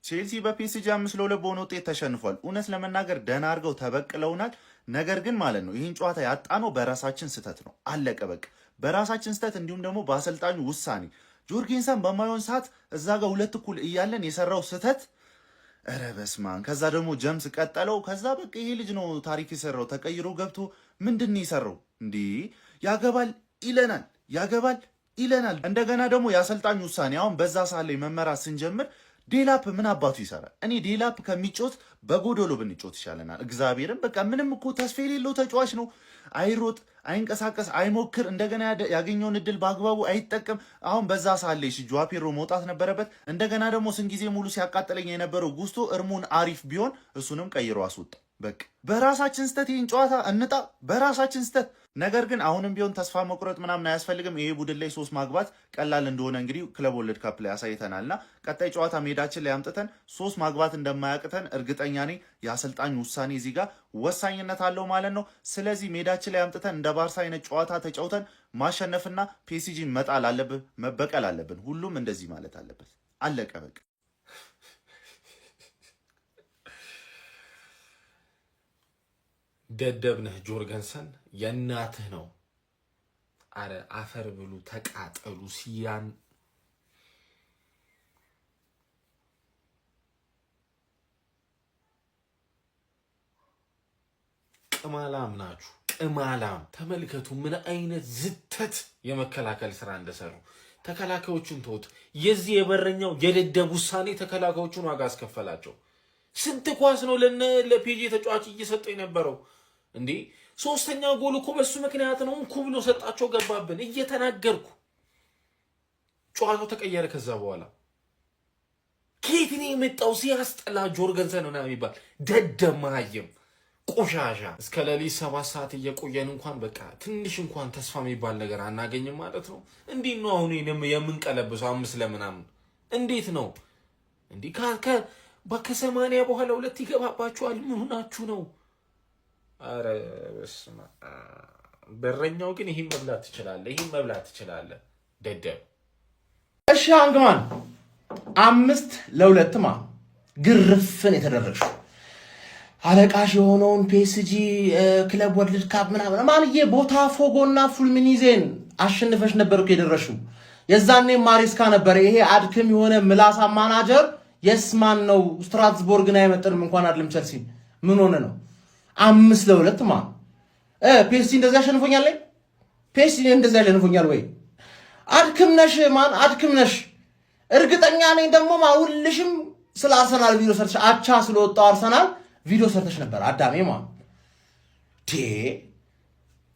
ቼልሲ በፒኤስጂ 5-2 በሆነ ውጤት ተሸንፏል። እውነት ለመናገር ደህና አድርገው ተበቅለውናል። ነገር ግን ማለት ነው ይህን ጨዋታ ያጣነው በራሳችን ስህተት ነው። አለቀ በቃ በራሳችን ስህተት፣ እንዲሁም ደግሞ በአሰልጣኙ ውሳኔ ጆርጌንሰን በማይሆን ሰዓት እዛ ጋር 2-1 እያለን የሰራው ስህተት። ኧረ በስመ አብ። ከዛ ደግሞ ጀምስ ቀጠለው። ከዛ በቃ ይሄ ልጅ ነው ታሪክ የሰራው። ተቀይሮ ገብቶ ምንድን ነው የሰራው? እንዲህ ያገባል ይለናል። እንደገና ደግሞ የአሰልጣኙ ውሳኔ። አሁን በዛ ሰዓት ላይ መመራት ስንጀምር ዴላፕ ምን አባቱ ይሰራል? እኔ ዴላፕ ከሚጮት በጎዶሎ ብንጮት ይሻለናል። እግዚአብሔርን በቃ ምንም እኮ ተስፋ የሌለው ተጫዋች ነው። አይሮጥ፣ አይንቀሳቀስ፣ አይሞክር። እንደገና ያገኘውን እድል በአግባቡ አይጠቀም። አሁን በዛ ሰዓት ላይ ጆዋ ፔድሮ መውጣት ነበረበት። እንደገና ደግሞ ስንት ጊዜ ሙሉ ሲያቃጥለኝ የነበረው ጉስቶ እርሙን አሪፍ ቢሆን እሱንም ቀይሮ አስወጣ። በቃ በራሳችን ስተት ይህን ጨዋታ እንጣ፣ በራሳችን ስተት። ነገር ግን አሁንም ቢሆን ተስፋ መቁረጥ ምናምን አያስፈልግም። ይሄ ቡድን ላይ 3 ማግባት ቀላል እንደሆነ እንግዲህ ክለብ ወርልድ ካፕ ላይ ያሳይተናልና ቀጣይ ጨዋታ ሜዳችን ላይ አምጥተን 3 ማግባት እንደማያቅተን እርግጠኛ ነኝ። የአሰልጣኝ ውሳኔ እዚህ ጋር ወሳኝነት አለው ማለት ነው። ስለዚህ ሜዳችን ላይ አምጥተን እንደ ባርሳ አይነት ጨዋታ ተጫውተን ማሸነፍና ፒኤስጂ መጣል አለብን፣ መበቀል አለብን። ሁሉም እንደዚህ ማለት አለበት። አለቀ በቃ። ደደብ ነህ ጆርገንሰን፣ የእናትህ ነው። አረ አፈር ብሉ፣ ተቃጠሉ። ሲያን ቅማላም ናችሁ፣ ቅማላም። ተመልከቱ ምን አይነት ዝተት የመከላከል ስራ እንደሰሩ። ተከላካዮቹን ተውት። የዚህ የበረኛው የደደብ ውሳኔ ተከላካዮቹን ዋጋ አስከፈላቸው። ስንት ኳስ ነው ለፒጂ ተጫዋች እየሰጠ የነበረው እንዴ? 3ኛው ጎል እኮ በሱ ምክንያት ነው እንኩ ብሎ ሰጣቸው፣ ገባብን እየተናገርኩ። ጨዋታው ተቀየረ። ከዛ በኋላ ከየት ነው የመጣው? ሲያስጠላ ጆርገንሰን ነው የሚባል ደደብ መሃይም ቆሻሻ። እስከ ሌሊት 7 ሰዓት እየቆየን እንኳን በቃ ትንሽ እንኳን ተስፋ የሚባል ነገር አናገኝም ማለት ነው። እንዴት ነው አሁን የምንቀለብሰው? 5 ለምናምን እንዴት ነው እንዴ? ከ80 በኋላ 2 ይገባባችኋል። ምን ሆናችሁ ነው? አረ በስመ አብ። በረኛው ግን ይሄን መብላት ትችላለህ፣ ደደብ። እሺ አንግማን 5-2 ግርፍን የተደረግሽው አለቃሽ የሆነውን ፒኤስጂ ክለብ ወርልድ ካፕ ምናምን ማንዬ ቦታፎጎና ፉልሚኒዜን አሸንፈሽ ነበር እኮ የደረሽው። የዛኔ ማሪስካ ነበር ይሄ አድክም የሆነ ምላሳ ማናጀር። የስማን ነው ስትራስቦርግን አይመጥንም እንኳን አይደለም ቸልሲ። ምን ሆነ ነው 5-2 ፒኤስጂ እንደዛ ያሸንፎኛል ላይ ፒኤስጂ እንደዛ ያሸንፎኛል ወይ? አድክምነሽ አድክምነሽ። እርግጠኛ ነኝ ደግሞ ሁልሽም ስለ አርሰናል ቪዲዮ ሰርተሽ አቻ ስለወጣው አርሰናል ቪዲዮ ሰርተሽ ነበር አዳሜ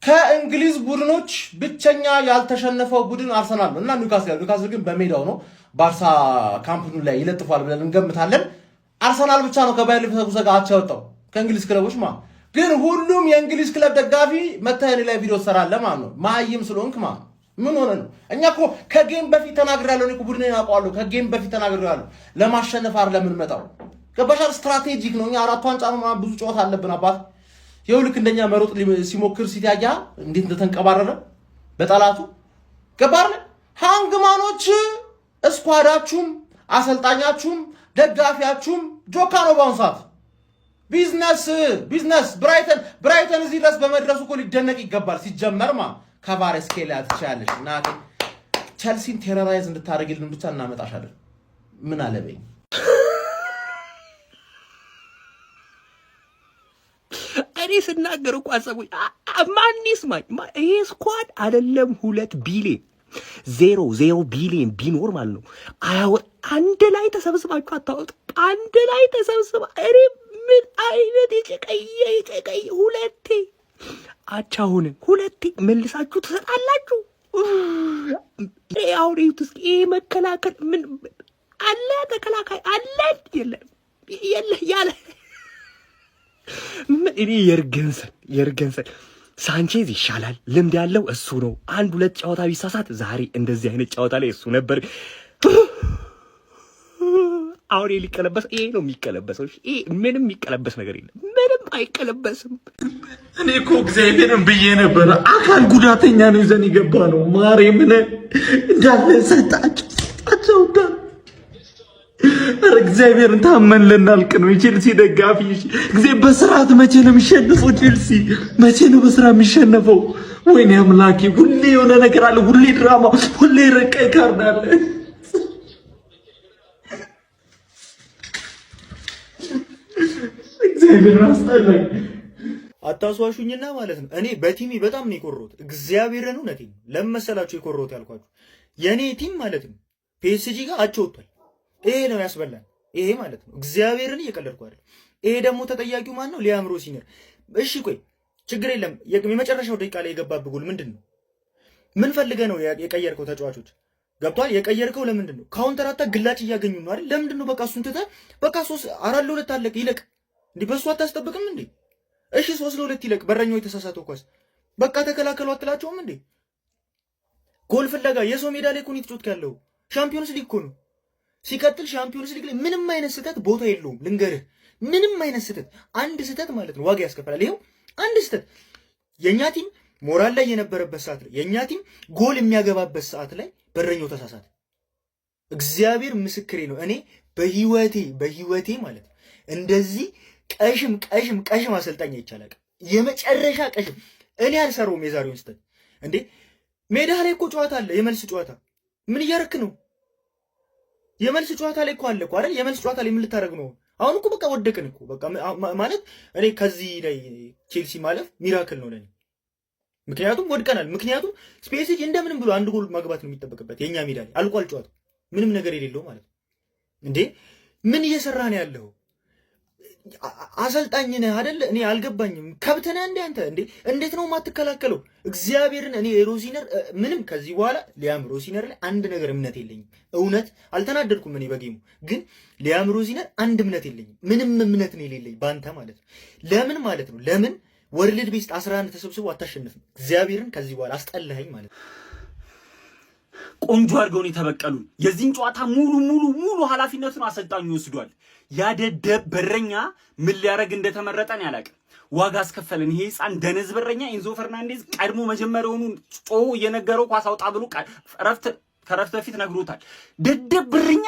ከእንግሊዝ ቡድኖች ብቸኛ ያልተሸነፈው ቡድን አርሰናል ነው እና ኒውካስል ግን በሜዳው ነው ባርሳ ካምፕኑ ላይ ይለጥፋል ብለን እንገምታለን። አርሰናል ብቻ ነው ከባየር ሊቨርኩሰን ጋር አቻ ወጣው ከእንግሊዝ ክለቦች ግን ሁሉም የእንግሊዝ ክለብ ደጋፊ መታየን ላይ ቪዲዮ ሰራለ ነው ማይም ስለሆንክ ምን ሆነ ነው? እኛ እኮ ከጌም በፊት ተናግሬያለሁ። እኔ እኮ ቡድኔን አውቀዋለሁ። ከጌም በፊት ተናግሬያለሁ። ለማሸነፍ አይደለም የምንመጣው። ገባሻል? ስትራቴጂክ ነው። እኛ 4 ዋንጫ ነው ብዙ ጨዋታ አለብን አባት። ይኸውልህ እንደኛ መሮጥ ሲሞክር ሲታያ እንዴት እንደተንቀባረረ በጠላቱ ገባር። ሃንግማኖች እስኳዳችሁም አሰልጣኛችሁም ደጋፊያችሁም ጆካ ነው በአሁኑ ሰዓት። ቢዝነስ ብራይተን እዚህ ድረስ በመድረሱ እኮ ሊደነቅ ይገባል። ሲጀመር ከባሬስኬላ ትችላለሽ እና ቸልሲን ቴሮራይዝ እንድታደርግልን ብቻ እናመጣሻለን። ምን አለበኝ እኔ ስናገር እኮ አሰቡኝ። ማን ይስማኝ? ይሄ ስኳድ አይደለም 2 ቢሊዮን 0 ቢሊዮን ቢኖር ማለት ነው አንድ ላይ ተሰብስባችሁ አታወጡ። አንድ ላይ ተሰብስባ እኔ ምን አይነት የጨቀየ 2 አቻውን 2 መልሳችሁ ትሰጣላችሁ። አሁን ይሁት እስኪ መከላከል ምን አለ? ተከላካይ አለ የለ ያለ ምን እኔ የርገንሰን ሳንቼዝ ይሻላል። ልምድ ያለው እሱ ነው። 1-2 ጨዋታ ቢሳሳት ዛሬ እንደዚህ አይነት ጨዋታ ላይ እሱ ነበር። አሁን ሊቀለበስ ይሄ ነው የሚቀለበሰው። ይሄ ምንም የሚቀለበስ ነገር የለም። ምንም አይቀለበስም። እኔ እኮ እግዚአብሔርን ብዬ ነበር። አካል ጉዳተኛ ነው ይዘን ይገባ ነው ማሬ ምን እንዳለ ሰጣቸው ኧረ እግዚአብሔርን ታመን ልናልቅ ነው። የቼልሲ ደጋፊ ጊዜ በስርዓት መቼ ነው የሚሸነፈው? ቼልሲ መቼ ነው በስራ የሚሸነፈው? ወይኔ አምላኬ፣ ሁሌ የሆነ ነገር አለ፣ ሁሌ ድራማ፣ ሁሌ ረቀይ ካርድ አለ። እግዚአብሔር አስጠላኝ። አታስዋሹኝና ማለት ነው። እኔ በቲሚ በጣም ነው የኮረሁት። እግዚአብሔርን እውነቴን ነው። ለምን መሰላችሁ የኮረሁት ያልኳችሁ? የኔ ቲም ማለት ነው ፒኤስጂ ጋር አቻ ወጥቷል። ይሄ ነው ያስበላል። ይሄ ማለት ነው እግዚአብሔርን እየቀለድኩ አይደል። ይሄ ደግሞ ተጠያቂው ማን ነው? ሊያም ሮሲነር። እሺ ቆይ ችግር የለም። የመጨረሻው ደቂቃ ላይ የገባብህ ጎል ምንድን ነው? ምን ፈልገህ ነው የቀየርከው? ተጫዋቾች ገብቷል። የቀየርከው ለምንድን ነው? ካውንተር አታክ ግላጭ እያገኙ ነው አይደል? ለምንድን ነው በቃ እሱን ትተህ በቃ 4-2 አለቀ ይለቅ እንዴ? በሱ አታስጠብቅም እንዴ? እሺ 3-2 ይለቅ። በረኛው የተሳሳተው ኳስ በቃ ተከላከሉ አትላቸውም እንዴ? ጎል ፍለጋ የሰው ሜዳ ላይ እኮ ነው የተጫወትክ ያለው። ሻምፒዮንስ ሊግ እኮ ነው። ሲቀጥል ሻምፒዮንስ ሊግ ላይ ምንም አይነት ስህተት ቦታ የለውም። ልንገርህ፣ ምንም አይነት ስህተት፣ አንድ ስህተት ማለት ነው ዋጋ ያስከፍላል። ይኸው አንድ ስህተት የእኛ ቲም ሞራል ላይ የነበረበት ሰዓት ላይ የእኛ ቲም ጎል የሚያገባበት ሰዓት ላይ በረኛው ተሳሳተ። እግዚአብሔር ምስክሬ ነው። እኔ በህይወቴ ማለት ነው እንደዚህ ቀሽም አሰልጣኝ ይቻላል። የመጨረሻ ቀሽም እኔ አልሰራውም የዛሬውን ስህተት እንዴ። ሜዳ ላይ እኮ ጨዋታ አለ፣ የመልስ ጨዋታ። ምን እያረክ ነው? የመልስ ጨዋታ ላይ እኮ አለ እኮ አይደል? የመልስ ጨዋታ ላይ ምን ልታደርግ ነው? አሁን እኮ በቃ ወደቅን እኮ በቃ ማለት እኔ ከዚህ ላይ ቼልሲ ማለፍ ሚራክል ነው ለኔ። ምክንያቱም ወድቀናል። ምክንያቱም ፒኤስጂ እንደምንም ብሎ አንድ ጎል ማግባት ነው የሚጠበቅበት። የኛ ሜዳ ላይ አልቋል ጨዋታ፣ ምንም ነገር የሌለው ማለት ነው እንዴ። ምን እየሰራ ነው ያለው? አሰልጣኝ ነህ አይደል? እኔ አልገባኝም። ከብት ነህ እንዴ አንተ? እንዴ እንዴት ነው የማትከላከለው? እግዚአብሔርን እኔ ሮሲነር ምንም ከዚህ በኋላ ሊያም ሮሲነር ላይ አንድ ነገር እምነት የለኝም። እውነት አልተናደድኩም እኔ በጌሙ ግን ሊያም ሮሲነር አንድ እምነት የለኝም። ምንም እምነት ነው የሌለኝ ባንተ ማለት ነው። ለምን ማለት ነው? ለምን ወርልድ ቤስት 11 ተሰብስቦ አታሸንፍም? እግዚአብሔርን ከዚህ በኋላ አስጠላኸኝ ማለት ነው። ቆንጆ አድርገውን የተበቀሉን የዚህን ጨዋታ ሙሉ ኃላፊነቱን አሰልጣኙ ይወስዷል። ያደደብ በረኛ ምን ሊያረግ እንደተመረጠን ያላቀ ዋጋ አስከፈለን። ይሄ ህፃን ደነዝ በረኛ ኢንዞ ፈርናንዴዝ ቀድሞ መጀመሪያውኑ ጮሁ እየነገረው ኳስ አውጣ ብሎ ከረፍት በፊት ነግሮታል። ደደብ በረኛ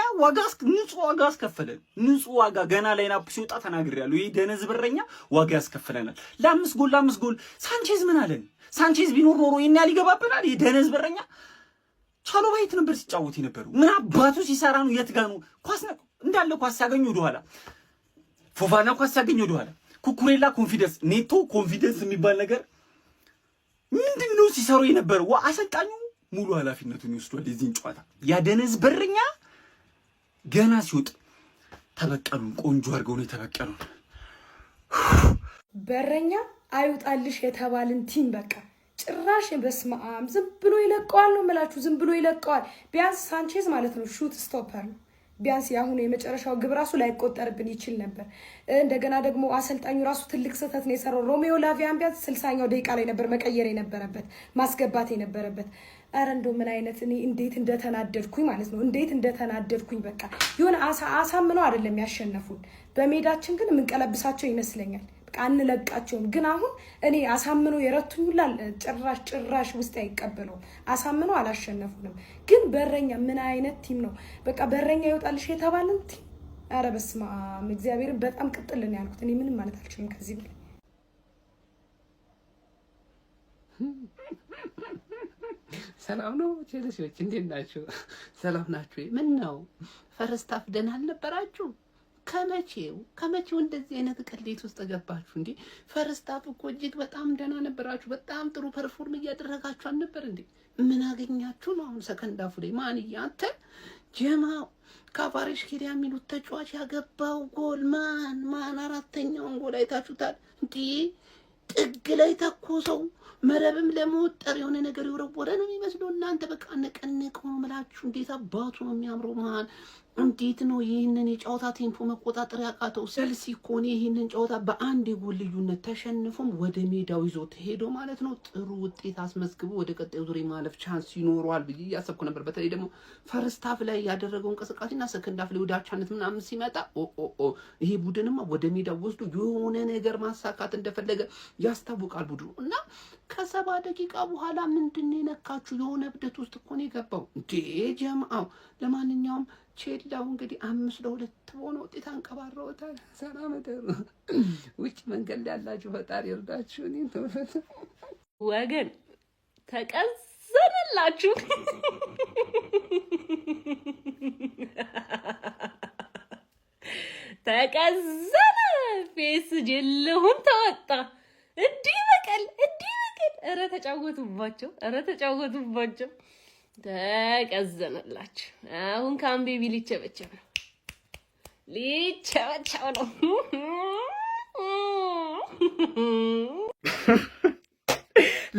ንጹህ ዋጋ አስከፈለን። ንጹህ ዋጋ ገና ላይናፕ ሲወጣ ተናግሬያለሁ። ይሄ ደነዝ በረኛ ዋጋ ያስከፈለናል። ለአምስት ጎል ሳንቼዝ ምን አለን? ሳንቼዝ ቢኖር ኖሮ ይሄን ያህል ይገባብናል። ይሄ ደነዝ በረኛ ቻሎ ባይት ነበር ሲጫወት የነበረው። ምን አባቱ ሲሰራ ነው? የት ጋር ነው? ኳስ ነው እንዳለ ኳስ ሲያገኙ ወደ ኋላ፣ ፎፋና ኳስ ሲያገኙ ወደ ኋላ፣ ኩኩሬላ ኮንፊደንስ፣ ኔቶ ኮንፊደንስ የሚባል ነገር ምንድነው ሲሰሩ የነበረው? አሰልጣኙ ሙሉ ኃላፊነቱን ይወስዷል የዚህን ጨዋታ። ያደነዝ በረኛ ገና ሲወጥ ተበቀሉን። ቆንጆ አድርገው ነው የተበቀሉን። በረኛ አይውጣልሽ የተባልን ቲም በቃ ጭራሽ በስማም ዝም ብሎ ይለቀዋል ነው የምላችሁ። ዝም ብሎ ይለቀዋል። ቢያንስ ሳንቼዝ ማለት ነው ሹት ስቶፐር ነው። ቢያንስ ያሁኑ የመጨረሻው ግብ ራሱ ላይቆጠርብን ይችል ነበር። እንደገና ደግሞ አሰልጣኙ ራሱ ትልቅ ስህተት ነው የሰራው። ሮሜዮ ላቪያን ቢያንስ 60ኛው ደቂቃ ላይ ነበር መቀየር የነበረበት ማስገባት የነበረበት። አረ እንደው ምን አይነት እኔ እንዴት እንደተናደድኩኝ ማለት ነው። እንዴት እንደተናደድኩኝ በቃ የሆነ አሳምነው አይደለም ያሸነፉን። በሜዳችን ግን የምንቀለብሳቸው ይመስለኛል። አንለቃቸውም። ግን አሁን እኔ አሳምኖ የረቱኝ ሁላ ጭራሽ ውስጥ አይቀበለውም። አሳምኖ አላሸነፉንም። ግን በረኛ ምን አይነት ቲም ነው? በቃ በረኛ ይወጣልሽ የተባለን ቲም። አረ በስመ አብ እግዚአብሔርን በጣም ቅጥልን ያልኩት እኔ ምንም ማለት አልችልም ከዚህ በላይ። ሰላም ነው ቼልሲዎች፣ እንዴት ናችሁ? ሰላም ናችሁ? ምን ነው ፈርስት ሃፍ ደህና አልነበራችሁ? ከመቼው እንደዚህ አይነት ቅሌት ውስጥ ገባችሁ እንዴ? ፈርስት ሃፍ እኮ እጅግ በጣም ደህና ነበራችሁ። በጣም ጥሩ ፐርፎርም እያደረጋችሁ አልነበር እንዴ? ምን አገኛችሁ ነው አሁን ሰከንድ ሃፍ ላይ? ማን አንተ ጀማው ካቫሬሽ ኬሪያ የሚሉት ተጫዋች ያገባው ጎል ማን አራተኛውን ጎል አይታችሁታል እንዴ? ጥግ ላይ ተኮሰው መረብም ለመወጠር የሆነ ነገር ይወረወረ ነው የሚመስለው። እናንተ በቃ ነቀነቀው ነው የምላችሁ። እንዴት አባቱ ነው የሚያምረው ማን! እንዴት ነው ይህንን የጨዋታ ቴምፖ መቆጣጠር ያቃተው? ቸልሲ እኮ ነው ይህንን ጨዋታ በአንድ የጎል ልዩነት ተሸንፎም ወደ ሜዳው ይዞት ሄዶ ማለት ነው ጥሩ ውጤት አስመዝግቦ ወደ ቀጣዩ ዙር ማለፍ ቻንስ ይኖረዋል ብዬ ያሰብኩ ነበር። በተለይ ደግሞ ፈርስት ሃፍ ላይ ያደረገው እንቅስቃሴና ሰከንድ ሃፍ ላይ ወደ አቻነት ምናምን ሲመጣ ይሄ ቡድንማ ወደ ሜዳው ወስዶ የሆነ ነገር ማሳካት እንደፈለገ ያስታውቃል ቡድኑ። እና ከ70 ደቂቃ በኋላ ምንድነው የነካችሁ? የሆነ እብደት ውስጥ እኮ ነው የገባው እንዴ ጀማው። ለማንኛውም ቼላው እንግዲህ 5-2 በሆነ ውጤት አንቀባረውታል። ሰላም ደሩ ውጭ መንገድ ላይ ያላችሁ ፈጣሪ ይርዳችሁ። እኔ ተወፈተ ወገን ተቀዘነላችሁ። ተቀዘነ ፒኤስጂ ልሁን ተወጣ። እንዲህ በቀል ኧረ ተጫወቱባቸው፣ ተቀዘነላችሁ። አሁን ካምቤቢ ሊቸበቸብ ነው።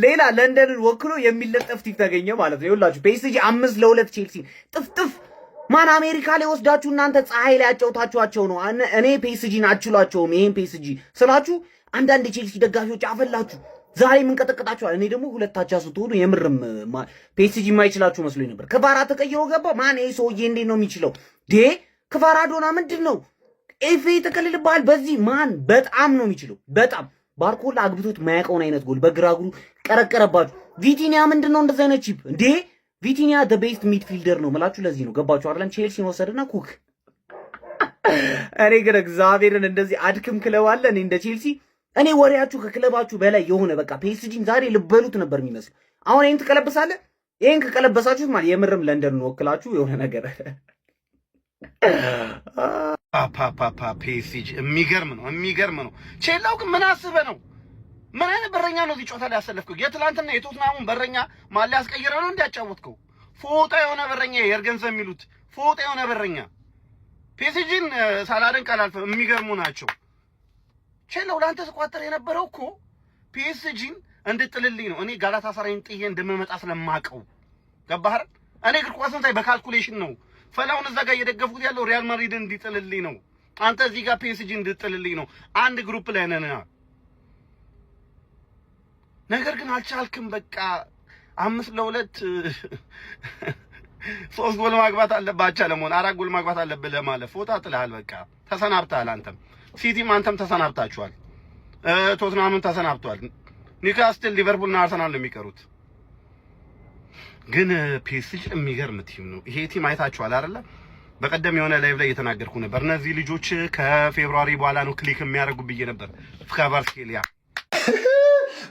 ሌላ ለንደንን ወክሎ የሚለጠፍ ቲፕ ተገኘ ማለት ነው። ይኸውላችሁ ፒኤስጂ 5-2 ቼልሲ ጥፍጥፍ። ማን አሜሪካ ላይ ወስዳችሁ እናንተ ፀሐይ ላይ ያጫውታችኋቸው ነው። እኔ ፒኤስጂን አችሏቸውም። ይሄን ፒኤስጂ ስላችሁ አንዳንድ ቼልሲ ደጋፊዎች አፈላችሁ። ዛሬ ምን ቀጠቀጣችኋል? እኔ ደግሞ ሁለታቻ ስትሆኑ የምርም ፒኤስጂ የማይችላችሁ መስሎኝ ነበር። ክቫራ ተቀይሮ ገባ። ማን ይሄ ሰውዬ እንዴት ነው የሚችለው? ክቫራዶና ምንድን ነው ኤፌ ተከልልባል። በዚህ ማን በጣም ነው የሚችለው። በጣም ባርኮላ አግብቶት ማያውቀውን አይነት ጎል በግራ እግሩ ቀረቀረባችሁ። ቪቲኒያ ምንድን ነው እንደዚህ አይነት ቺፕ እንዴ? ቪቲኒያ ዘ ቤስት ሚድፊልደር ነው ምላችሁ። ለዚህ ነው ገባችሁ አይደለም? ቼልሲን ወሰደና ኩክ። እኔ ግን እግዚአብሔርን እንደዚህ አድክም ክለብ አለ እኔ እንደ ቼልሲ። እኔ ወሬያችሁ ከክለባችሁ በላይ የሆነ በቃ ፒኤስጂን ዛሬ ልበሉት ነበር የሚመስል። አሁን ይሄን ትቀለብሳለህ። ይሄን ከቀለበሳችሁት ማለት የምርም ለንደንን ወክላችሁ የሆነ ነገር ፓፓፓ ፒኤስጂ የሚገርም ነው። ቼላው ግን ምን አስበህ ነው? ምን አይነት በረኛ ነው እዚህ ጨዋታ ላይ ያሰለፍከው? የትላንትና የቶትናሙን በረኛ ማሊያ አስቀይረ ነው እንዲያጫወትከው? ፎጣ የሆነ በረኛ የርገንዘብ የሚሉት ፎጣ የሆነ በረኛ። ፒኤስጂን ሳላደንቅ አላልፍም። የሚገርሙ ናቸው። ቼላው ለአንተ ስቋጠር የነበረው እኮ ፒኤስጂን እንድጥልልኝ ነው። እኔ ጋላታሳራይን ጥዬ እንደምመጣ ስለማቀው ገባህ? እኔ እግር ኳስን ሳይ በካልኩሌሽን ነው። ፈላውን እዛ ጋር እየደገፍኩት ያለው ሪያል ማድሪድን እንዲጥልልኝ ነው። አንተ እዚህ ጋር ፒኤስጂ እንድጥልልኝ ነው። አንድ ግሩፕ ላይ ነን። ነገር ግን አልቻልክም። በቃ 5-2 3 ጎል ማግባት አለባቸው ለመሆን 4 ጎል ማግባት አለብህ ለማለት ፎታ ጥለሃል። በቃ ተሰናብተሃል። አንተም ሲቲም አንተም ተሰናብታችኋል። ቶትናምም ተሰናብቷል። ኒውካስትል፣ ሊቨርፑልና አርሰናል ነው የሚቀሩት። ግን ፒኤስጂ የሚገርም ቲም ነው። ይሄ ቲም አይታችኋል አይደለ? በቀደም የሆነ ላይቭ ላይ እየተናገርኩ ነበር። እነዚህ ልጆች ከፌብሩዋሪ በኋላ ነው ክሊክ የሚያደርጉ ብዬ ነበር። ፍካባርስኬሊያ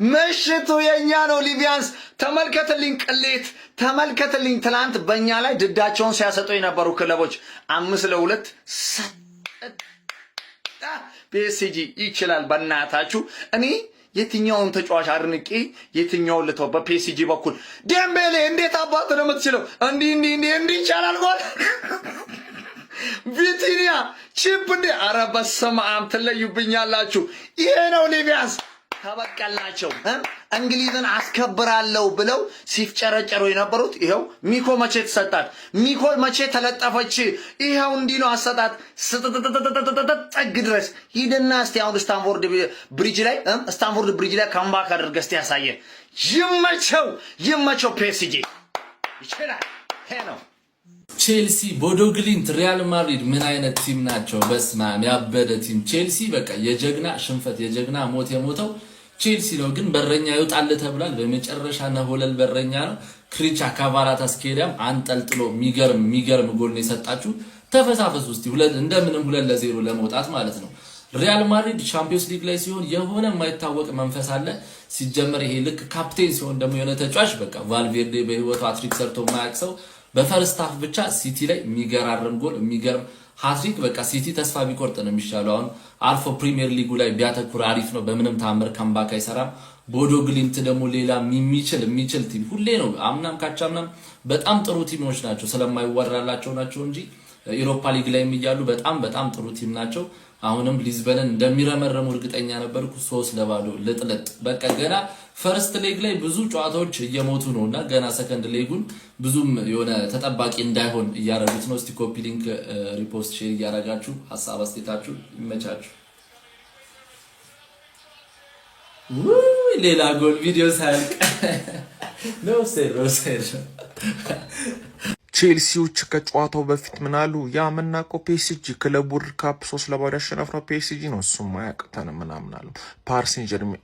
ምሽቱ የኛ ነው። ሊቢያንስ ተመልከትልኝ፣ ቅሌት ተመልከትልኝ። ትናንት በእኛ ላይ ድዳቸውን ሲያሰጡ የነበሩ ክለቦች 5-2 ፒኤስጂ ይችላል። በእናታችሁ እኔ የትኛውን ተጫዋች አድንቄ የትኛውን ልተው? በፒኤስጂ በኩል ዴምቤሌ እንዴት አባት ነው የምትችለው? እንዲህ ይቻላል ጎል። ቪቲኒያ ቺፕ እንዴ! ኧረ በስመ አብ ትለዩብኛላችሁ። ይሄ ነው ሊቢያንስ። ተበቀልናቸው። እንግሊዝን አስከብራለሁ ብለው ሲፍጨረጨሩ የነበሩት ይኸው ሚኮ መቼ ተሰጣት? ሚኮ መቼ ተለጠፈች? ይኸው እንዲህ ነው አሰጣት። ጠግ ድረስ ሂድና እስቲ አሁን ስታንፎርድ ብሪጅ ላይ ካምባክ አድርገህ እስቲ ያሳየን። ይመቸው ፒኤስጂ ይችላል። ይሄ ነው ቼልሲ፣ ቦዶ ግሊምት፣ ሪያል ማድሪድ ምን አይነት ቲም ናቸው? በስማም ያበደ ቲም ቼልሲ። በቃ የጀግና ሽንፈት የጀግና ሞት የሞተው ቼልሲ ነው። ግን በረኛ ይወጣል ተብሏል። በመጨረሻ ነሆለል በረኛ ነው። ክሪቻ ካቫራታስኬሊያም አንጠልጥሎ የሚገርም ጎል ነው የሰጣችሁ። ተፈሳፈስ ውስጥ እንደምንም 2-0 ለመውጣት ማለት ነው። ሪያል ማድሪድ ቻምፒዮንስ ሊግ ላይ ሲሆን የሆነ የማይታወቅ መንፈስ አለ። ሲጀመር ይሄ ልክ ካፕቴን ሲሆን ደግሞ የሆነ ተጫዋች በቃ ቫልቬርዴ በህይወቱ ሃትሪክ ሰርቶ የማያውቅ ሰው በፈርስት ሃፍ ብቻ ሲቲ ላይ የሚገራርም ጎል የሚገርም ሃትሪክ። በቃ ሲቲ ተስፋ ቢቆርጥ ነው የሚሻለው። አሁን አልፎ ፕሪሚየር ሊጉ ላይ ቢያተኩር አሪፍ ነው። በምንም ታምር ካምባክ አይሰራም። ቦዶ ግሊምት ደግሞ ሌላ የሚችል ቲም ሁሌ ነው። አምናም ካቻምናም በጣም ጥሩ ቲሞች ናቸው። ስለማይወራላቸው ናቸው እንጂ ኢሮፓ ሊግ ላይ የሚያሉ በጣም ጥሩ ቲም ናቸው። አሁንም ሊዝበንን እንደሚረመረሙ እርግጠኛ ነበርኩ። 3-0 ልጥለጥ። በቃ ገና ፈርስት ሌግ ላይ ብዙ ጨዋታዎች እየሞቱ ነውና ገና ሰከንድ ሌጉን ብዙም የሆነ ተጠባቂ እንዳይሆን እያረጉት ነው። እስቲ ኮፒ ሊንክ፣ ሪፖስት፣ ሼር እያረጋችሁ ሐሳብ አስተያየታችሁ ይመቻችሁ። ሌላ ጎል ቪዲዮ ሳያልቅ ነው ሴር ቼልሲዎች ከጨዋታው በፊት ምን አሉ? ያ የምናውቀው ፒኤስጂ ክለብ ወርልድ ካፕ 3-0 ያሸነፍነው ፒኤስጂ ነው፣ እሱም አያቅተን ምናምን አሉ። ፓሪስ ሴን ጀርሜን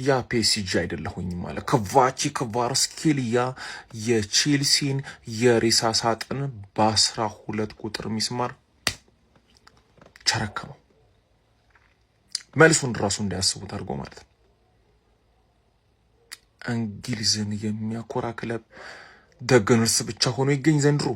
ያ ፒኤስጂ አይደለሁኝም አለ። ክቫራትስኬሊያ የቼልሲን የሬሳ ሳጥን በ12 ቁጥር ሚስማር ቸረከመው። መልሱን ራሱ እንዳያስቡት አድርጎ ማለት ነው። እንግሊዝን የሚያኮራ ክለብ ደግነርስ ብቻ ሆኖ ይገኝ ዘንድሮ።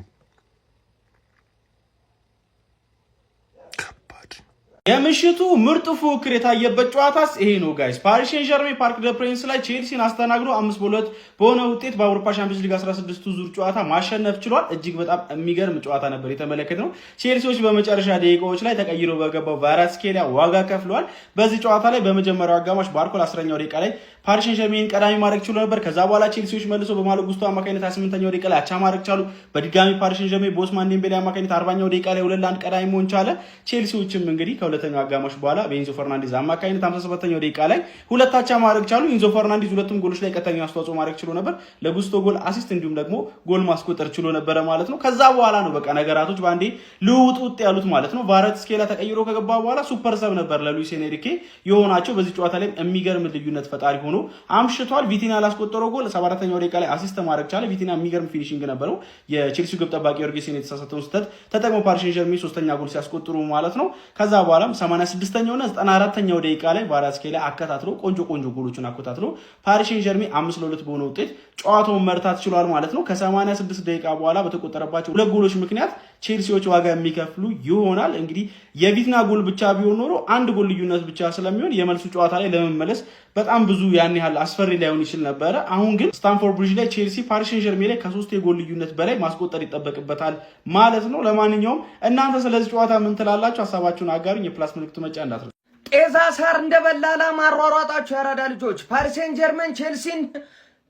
የምሽቱ ምርጥ ፉክክር የታየበት ጨዋታስ ይሄ ነው ጋይስ። ፓሪስ ሴን ዠርሜን ፓርክ ደ ፕሪንስ ላይ ቼልሲን አስተናግዶ 5-2 በሆነ ውጤት በአውሮፓ ሻምፒዮንስ ሊግ 16ቱ ዙር ጨዋታ ማሸነፍ ችሏል። እጅግ በጣም የሚገርም ጨዋታ ነበር የተመለከትነው። ቼልሲዎች በመጨረሻ ደቂቃዎች ላይ ተቀይሮ በገባው ቫራትስኬሊያ ዋጋ ከፍለዋል። በዚህ ጨዋታ ላይ በመጀመሪያው አጋማሽ ባርኮላ 10ኛው ደቂቃ ላይ ፓሪስ ሴን ዠርሜን ቀዳሚ ማድረግ ችሎ ነበር። ከዛ በኋላ ቼልሲዎች መልሶ በማሎ ጉስቶ አማካኝነት 28ኛው ደቂቃ ላይ አቻ ማድረግ ቻሉ። በድጋሚ ፓሪስ ሴን ዠርሜን በኦስማን ዴምቤሌ አማካኝነት 40ኛው ደቂቃ ላይ 2-1 ቀዳሚ መሆን ቻለ። ቼልሲዎችም እንግዲህ ከሁለተኛው አጋማሽ በኋላ በኢንዞ ፈርናንዴዝ አማካኝነት 57ኛው ደቂቃ ላይ ሁለት አቻ ማድረግ ቻሉ። ኢንዞ ፈርናንዴዝ ሁለቱም ጎሎች ላይ ቀጥተኛ አስተዋጽኦ ማድረግ ችሎ ነበር። ለጉስቶ ጎል አሲስት እንዲሁም ደግሞ ጎል ማስቆጠር ችሎ ነበር ማለት ነው። ከዛ በኋላ ነው በቃ ነገራቶች ባንዴ ልውውጥ ያሉት ማለት ነው። ቫራትስኬሊያ ተቀይሮ ከገባ በኋላ ሱፐር ሰብ ነበር ለሉዊስ ኤንሪኬ የሆናቸው። በዚህ ጨዋታ ላይ የሚገርም ልዩነት ፈጣሪ ሆኖ አምሽቷል። ቪቲና ላስቆጠረው ጎል 74ኛው ደቂቃ ላይ አሲስት ማድረግ ቻለ። ቪቲና የሚገርም ፊኒሺንግ ነበረው። የቼልሲው ግብ ጠባቂ ዮርጌስን የተሳሳተውን ስህተት ተጠቅሞ ፓሪስ ሴን ዠርሜን ሶስተኛ ጎል ሲያስቆጥሩ ማለት ነው። ከዛ በኋላም 86ኛውና 94ኛው ደቂቃ ላይ ቫራትስኬሊያ አከታትሎ ቆንጆ ጎሎችን አከታትሎ ፓሪስ ሴን ዠርሜን 5-2 በሆነ ውጤት ጨዋታውን መርታት ችሏል ማለት ነው። ከ86 ደቂቃ በኋላ በተቆጠረባቸው ሁለት ጎሎች ምክንያት ቼልሲዎች ዋጋ የሚከፍሉ ይሆናል። እንግዲህ የቪቲና ጎል ብቻ ቢሆን ኖሮ አንድ ጎል ልዩነት ብቻ ስለሚሆን የመልሱ ጨዋታ ላይ ለመመለስ በጣም ብዙ ያን ያህል አስፈሪ ላይሆን ይችል ነበረ። አሁን ግን ስታንፎርድ ብሪጅ ላይ ቼልሲ ፓሪስ ሴን ዠርሜን ላይ ከ3 የጎል ልዩነት በላይ ማስቆጠር ይጠበቅበታል ማለት ነው። ለማንኛውም እናንተ ስለዚህ ጨዋታ ምን ትላላችሁ? ሀሳባችሁን አጋሩኝ። የፕላስ ምልክቱ መጫ እንዳትረሱ። ጤዛ ሳር እንደበላላ ማሯሯጣችሁ ያራዳ ልጆች። ፓሪስ ሴን ዠርሜን ቼልሲን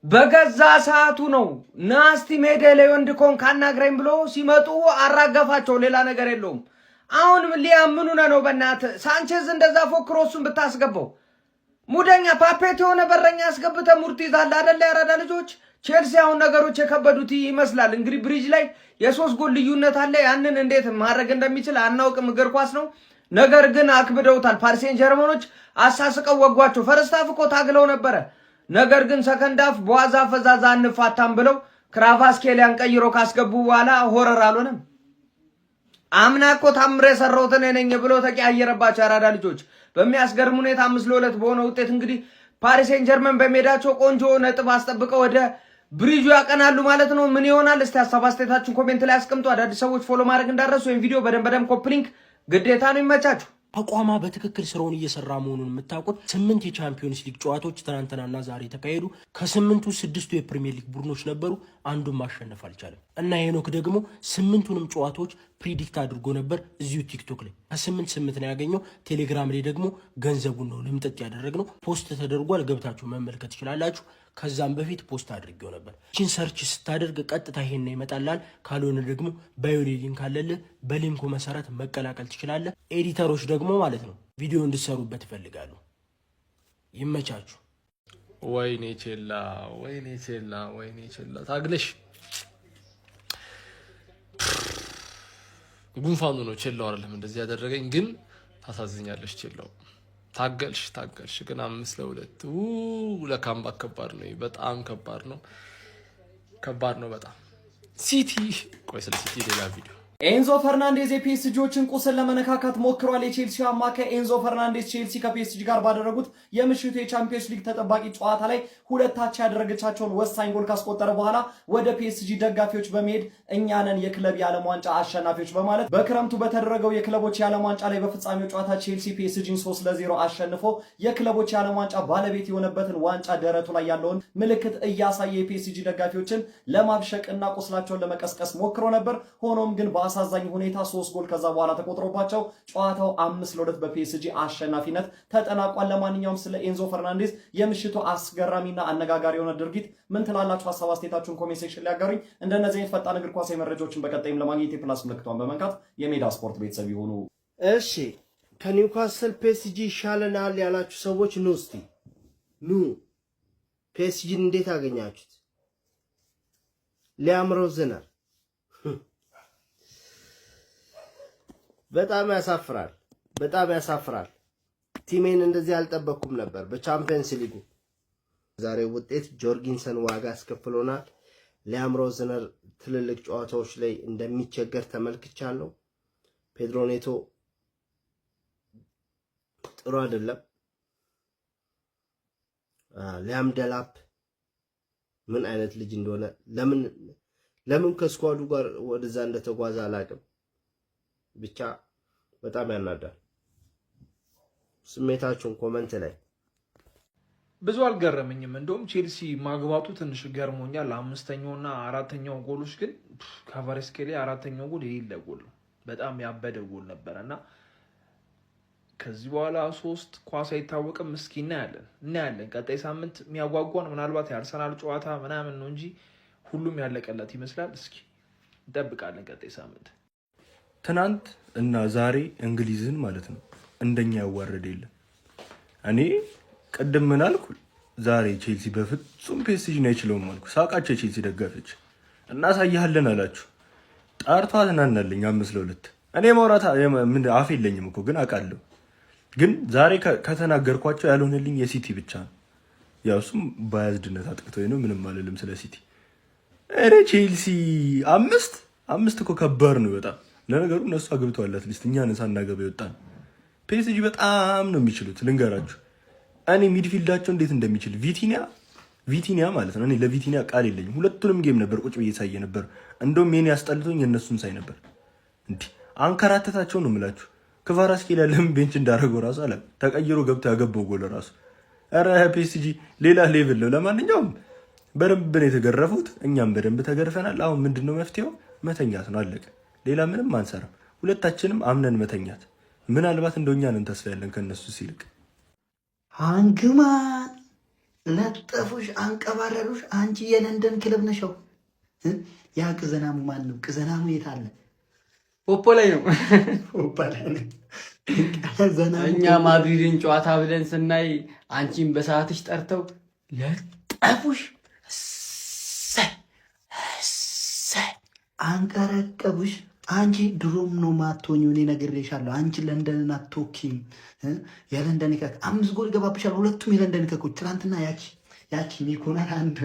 በገዛ ሰዓቱ ነው ናስቲ ሜዳ ላይ ወንድ ኮን ካናግረኝ ብሎ ሲመጡ አራገፋቸው። ሌላ ነገር የለውም። አሁን ሊያምኑ ነው። በእናት ሳንቼዝ እንደዛ ፎክሮ እሱን ብታስገባው ሙደኛ ፓፔት የሆነ በረኛ አስገብተ ሙርት ይዛል አይደል? ያራዳ ልጆች ቼልሲ አሁን ነገሮች የከበዱት ይመስላል። እንግዲህ ብሪጅ ላይ የ3 ጎል ልዩነት አለ። ያንን እንዴት ማድረግ እንደሚችል አናውቅም። እግር ኳስ ነው። ነገር ግን አክብደውታል። ፓሪስ ሴን ዠርመኖች አሳስቀው ወጓቸው። ፈርስት ሃፍ እኮ ታግለው ነበረ። ነገር ግን ሰከንድ ሃፍ በዋዛ ፈዛዛ አንፋታም ብለው ክቫራትስኬሊያን ቀይሮ ካስገቡ በኋላ ሆረር አልሆነም። አምና እኮ ታምሬ የሰራሁት እኔ ነኝ ብሎ ተቀያየረባቸው ያራዳ ልጆች። በሚያስገርም ሁኔታ 5-2 በሆነ ውጤት እንግዲህ ፓሪስ ሴን ዠርመን በሜዳቸው ቆንጆ ነጥብ አስጠብቀው ወደ ብሪጁ ያቀናሉ ማለት ነው። ምን ይሆናል? እስቲ ሀሳብ አስተያየታችሁን ኮሜንት ላይ አስቀምጡ። አዳዲስ ሰዎች ፎሎ ማድረግ እንዳትረሱ። ወይም ቪዲዮ በደንብ ኮፒ ሊንክ ግዴታ ነው። ይመቻችሁ። ተቋማ በትክክል ስራውን እየሰራ መሆኑን የምታውቁት 8 የቻምፒዮንስ ሊግ ጨዋታዎች ትናንትናና ዛሬ ተካሄዱ። ከ8ቱ 6ቱ የፕሪሚየር ሊግ ቡድኖች ነበሩ። አንዱን ማሸነፍ አልቻለም እና ሄኖክ ደግሞ 8ቱንም ጨዋታዎች ፕሪዲክት አድርጎ ነበር እዚሁ ቲክቶክ ላይ። ከ8 ነው ያገኘው። ቴሌግራም ላይ ደግሞ ገንዘቡን ነው ልምጥጥ ያደረግነው። ፖስት ተደርጓል። ገብታችሁ መመልከት ትችላላችሁ። ከዛም በፊት ፖስት አድርጌው ነበር። እቺን ሰርች ስታደርግ ቀጥታ ይሄን ይመጣላል። ካልሆነ ደግሞ ባዮ ሊንክ አለልህ። በሊንኩ መሰረት መቀላቀል ትችላለህ። ኤዲተሮች ደግሞ ማለት ነው ቪዲዮ እንድሰሩበት ይፈልጋሉ። ይመቻችሁ። ወይኔ ቼላ ታግለሽ ጉንፋኑ ነው ቼላው አይደለም እንደዚህ ያደረገኝ። ግን ታሳዝኛለሽ ቼላው። ታገልሽ ግን 5-2 ለካምባክ ከባድ ነው። በጣም ከባድ ነው በጣም ሲቲ። ቆይ ስለ ሲቲ ሌላ ቪዲዮ። ኤንዞ ፈርናንዴዝ የፒኤስጂዎችን ቁስል ለመነካካት ሞክሯል። የቼልሲ አማካይ ኤንዞ ፈርናንዴዝ ቼልሲ ከፒኤስጂ ጋር ባደረጉት የምሽቱ የቻምፒየንስ ሊግ ተጠባቂ ጨዋታ ላይ 2 አቻ ያደረገቻቸውን ወሳኝ ጎል ካስቆጠረ በኋላ ወደ ፒኤስጂ ደጋፊዎች በመሄድ እኛ ነን የክለብ የዓለም ዋንጫ አሸናፊዎች በማለት በክረምቱ በተደረገው የክለቦች የዓለም ዋንጫ ላይ በፍጻሜው ጨዋታ ቼልሲ ፒኤስጂን 3-0 አሸንፎ የክለቦች የዓለም ዋንጫ ባለቤት የሆነበትን ዋንጫ ደረቱ ላይ ያለውን ምልክት እያሳየ የፒኤስጂ ደጋፊዎችን ለማብሸቅና ቁስላቸውን ለመቀስቀስ ሞክሮ ነበር። ሆኖም ግን አሳዛኝ ሁኔታ 3 ጎል ከዛ በኋላ ተቆጥሮባቸው ጨዋታው 5-2 በፒኤስጂ አሸናፊነት ተጠናቋል። ለማንኛውም ስለ ኤንዞ ፈርናንዴዝ የምሽቱ አስገራሚና አነጋጋሪ የሆነ ድርጊት ምን ትላላችሁ? ሀሳብ አስተያየታችሁን ኮሜንት ሴክሽን ላይ አጋሩኝ። እንደነዚህ አይነት ፈጣን እግር ኳስ መረጃዎችን በቀጣይም ለማግኘት የፕላስ ምልክቷን በመንካት የሜዳ ስፖርት ቤተሰብ ይሁኑ። እሺ ከኒውካስል ፒኤስጂ ይሻለናል ያላችሁ ሰዎች ኑ እስቲ ኑ። ፒኤስጂን እንዴት አገኛችሁት? ሊያምረው ዝናር በጣም ያሳፍራል። ቲሜን እንደዚህ አልጠበቅኩም ነበር በቻምፒየንስ ሊጉ። ዛሬው ውጤት ጆርጊንሰን ዋጋ አስከፍሎናል። ሊያም ሮዝነር ትልልቅ ጨዋታዎች ላይ እንደሚቸገር ተመልክቻለሁ። ፔድሮ ኔቶ ጥሩ አይደለም። ሊያም ደላፕ ምን አይነት ልጅ እንደሆነ ለምን ከስኳዱ ጋር ወደዛ እንደተጓዘ አላውቅም። ብቻ በጣም ያናዳል። ስሜታችሁን ኮመንት ላይ። ብዙ አልገረመኝም። እንደውም ቼልሲ ማግባቱ ትንሽ ገርሞኛል። አምስተኛውና አራተኛው ጎሎች ግን ከቫሬስኬሊ አራተኛው ጎል የሌለ ጎል ነው። በጣም ያበደ ጎል ነበረና ከዚህ በኋላ 3 ኳስ አይታወቅም። እስኪ እናያለን። ቀጣይ ሳምንት የሚያጓጓን ምናልባት የአርሰናል ጨዋታ ምናምን ነው እንጂ ሁሉም ያለቀለት ይመስላል። እስኪ እንጠብቃለን ቀጣይ ሳምንት። ትናንት እና ዛሬ እንግሊዝን ማለት ነው እንደኛ ያዋረደ የለም። እኔ ቅድም ምን አልኩ? ዛሬ ቼልሲ በፍጹም ፔስጂን አይችለውም አልኩ። ሳቃቸው የቼልሲ ደጋፊዎች እናሳያለን አላችሁ። ጣርቷ ትናናለኝ 5-2። እኔ ማውራት አፍ የለኝም እኮ ግን አውቃለሁ። ግን ዛሬ ከተናገርኳቸው ያልሆነልኝ የሲቲ ብቻ ነው። ያው እሱም ባያዝድነት አጥቅቶኝ ነው። ምንም አልልም ስለ ሲቲ። ኧረ ቼልሲ 5 እኮ ከባድ ነው በጣም። ለነገሩ እነሱ አግብተዋል። አትሊስት እኛን ሳናገባ ይወጣል። ፔስጂ በጣም ነው የሚችሉት ልንገራችሁ። እኔ ሚድፊልዳቸው እንዴት እንደሚችል ቪቲኒያ ማለት ነው። እኔ ለቪቲኒያ ቃል የለኝም። ሁለቱንም ጌም ነበር ቁጭ ብዬ ሳየ ነበር። እንደውም የኔ ያስጠልቶኝ የእነሱን ሳይ ነበር። እንዲህ አንከራተታቸው ነው የምላችሁ። ክቫራትስኬሊያ ለምን ቤንች እንዳደረገው ራሱ አለ ተቀይሮ ገብቶ ያገባው ጎል ራሱ። ኧረ ፒኤስጂ ሌላ ሌቭል ነው። ለማንኛውም በደንብ ነው የተገረፉት፣ እኛም በደንብ ተገርፈናል። አሁን ምንድነው መፍትሄው? መተኛት ነው፣ አለቀ። ሌላ ምንም አንሰራም። ሁለታችንም አምነን መተኛት። ምናልባት እንደኛ ነን ተስፋ ያለን ከነሱ ሲልቅ። አንግማን ለጠፉሽ፣ አንቀባረሩሽ። አንቺ የለንደን ክለብ ነሽው። ያ ቅዘናሙ ማን ነው? ቅዘናሙ የት አለ? ፖፖ ላይ ነው። እኛ ማድሪድን ጨዋታ ብለን ስናይ አንቺን በሰዓትሽ ጠርተው ለጠፉሽ፣ አንቀረቀቡሽ። አንቺ ድሮም ነው ማትሆኚው። እኔ ነግሬሻለሁ። አንቺ ለንደንን አትወኪም። የለንደን ከክ 5 ጎል ገባብሻል። ሁለቱም የለንደን ከኮች። ትናንትና ያቺ ሚኮናል አንድ